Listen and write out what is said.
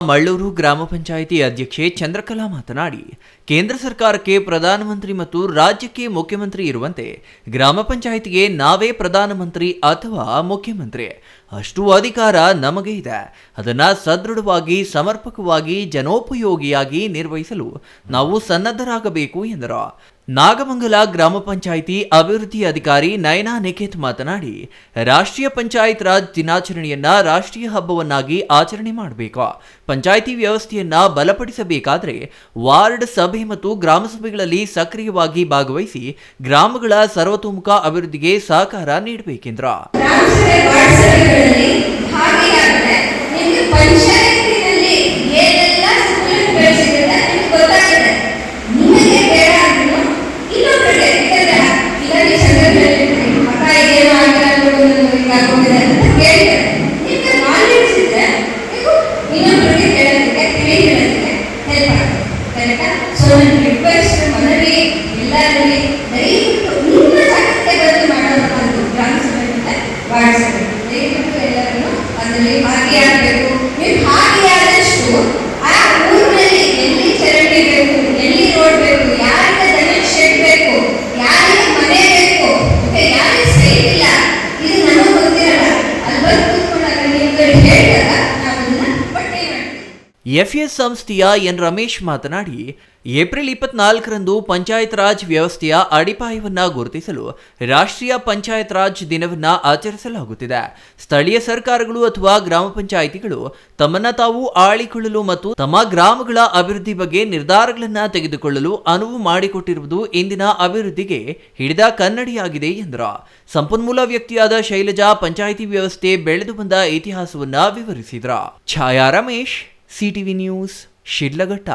ಮಳ್ಳೂರು ಗ್ರಾಮ ಪಂಚಾಯಿತಿ ಅಧ್ಯಕ್ಷೆ ಚಂದ್ರಕಲಾ ಮಾತನಾಡಿ, ಕೇಂದ್ರ ಸರ್ಕಾರಕ್ಕೆ ಪ್ರಧಾನಮಂತ್ರಿ ಮತ್ತು ರಾಜ್ಯಕ್ಕೆ ಮುಖ್ಯಮಂತ್ರಿ ಇರುವಂತೆ ಗ್ರಾಮ ಪಂಚಾಯಿತಿಗೆ ನಾವೇ ಪ್ರಧಾನಮಂತ್ರಿ ಅಥವಾ ಮುಖ್ಯಮಂತ್ರಿ, ಅಷ್ಟು ಅಧಿಕಾರ ನಮಗೆ ಇದೆ. ಅದನ್ನು ಸದೃಢವಾಗಿ ಸಮರ್ಪಕವಾಗಿ ಜನೋಪಯೋಗಿಯಾಗಿ ನಿರ್ವಹಿಸಲು ನಾವು ಸನ್ನದ್ಧರಾಗಬೇಕು ಎಂದರು. ನಾಗಮಂಗಲ ಗ್ರಾಮ ಪಂಚಾಯಿತಿ ಅಭಿವೃದ್ಧಿ ಅಧಿಕಾರಿ ನಯನಾ ನಿಖೇತ್ ಮಾತನಾಡಿ, ರಾಷ್ಟ್ರೀಯ ಪಂಚಾಯತ್ ರಾಜ್ ದಿನಾಚರಣೆಯನ್ನ ರಾಷ್ಟ್ರೀಯ ಹಬ್ಬವನ್ನಾಗಿ ಆಚರಣೆ ಮಾಡಬೇಕು. ಪಂಚಾಯಿತಿ ವ್ಯವಸ್ಥೆಯನ್ನ ಬಲಪಡಿಸಬೇಕಾದರೆ ವಾರ್ಡ್ ಸಭೆ ಮತ್ತು ಗ್ರಾಮ ಸಭೆಗಳಲ್ಲಿ ಸಕ್ರಿಯವಾಗಿ ಭಾಗವಹಿಸಿ ಗ್ರಾಮಗಳ ಸರ್ವತೋಮುಖ ಅಭಿವೃದ್ಧಿಗೆ ಸಹಕಾರ ನೀಡಬೇಕೆಂದರು. ಎಫ್ಎಸ್ ಸಂಸ್ಥೆಯ ಎನ್ ರಮೇಶ್ ಮಾತನಾಡಿ, ಏಪ್ರಿಲ್ 24ರಂದು ಪಂಚಾಯತ್ ರಾಜ್ ವ್ಯವಸ್ಥೆಯ ಅಡಿಪಾಯವನ್ನ ಗುರುತಿಸಲು ರಾಷ್ಟ್ರೀಯ ಪಂಚಾಯತ್ ರಾಜ್ ದಿನವನ್ನ ಆಚರಿಸಲಾಗುತ್ತಿದೆ. ಸ್ಥಳೀಯ ಸರ್ಕಾರಗಳು ಅಥವಾ ಗ್ರಾಮ ಪಂಚಾಯಿತಿಗಳು ತಮ್ಮನ್ನ ತಾವು ಆಳಿಕೊಳ್ಳಲು ಮತ್ತು ತಮ್ಮ ಗ್ರಾಮಗಳ ಅಭಿವೃದ್ಧಿ ಬಗ್ಗೆ ನಿರ್ಧಾರಗಳನ್ನು ತೆಗೆದುಕೊಳ್ಳಲು ಅನುವು ಮಾಡಿಕೊಟ್ಟಿರುವುದು ಇಂದಿನ ಅಭಿವೃದ್ಧಿಗೆ ಹಿಡಿದ ಕನ್ನಡಿಯಾಗಿದೆ ಎಂದರು. ಸಂಪನ್ಮೂಲ ವ್ಯಕ್ತಿಯಾದ ಶೈಲಜಾ ಪಂಚಾಯಿತಿ ವ್ಯವಸ್ಥೆ ಬೆಳೆದು ಬಂದ ಇತಿಹಾಸವನ್ನ ವಿವರಿಸಿದರು. ಛಾಯಾ ರಮೇಶ್, ಸಿಟಿವಿ ನ್ಯೂಸ್, ಶಿಡ್ಲಘಟ್ಟ.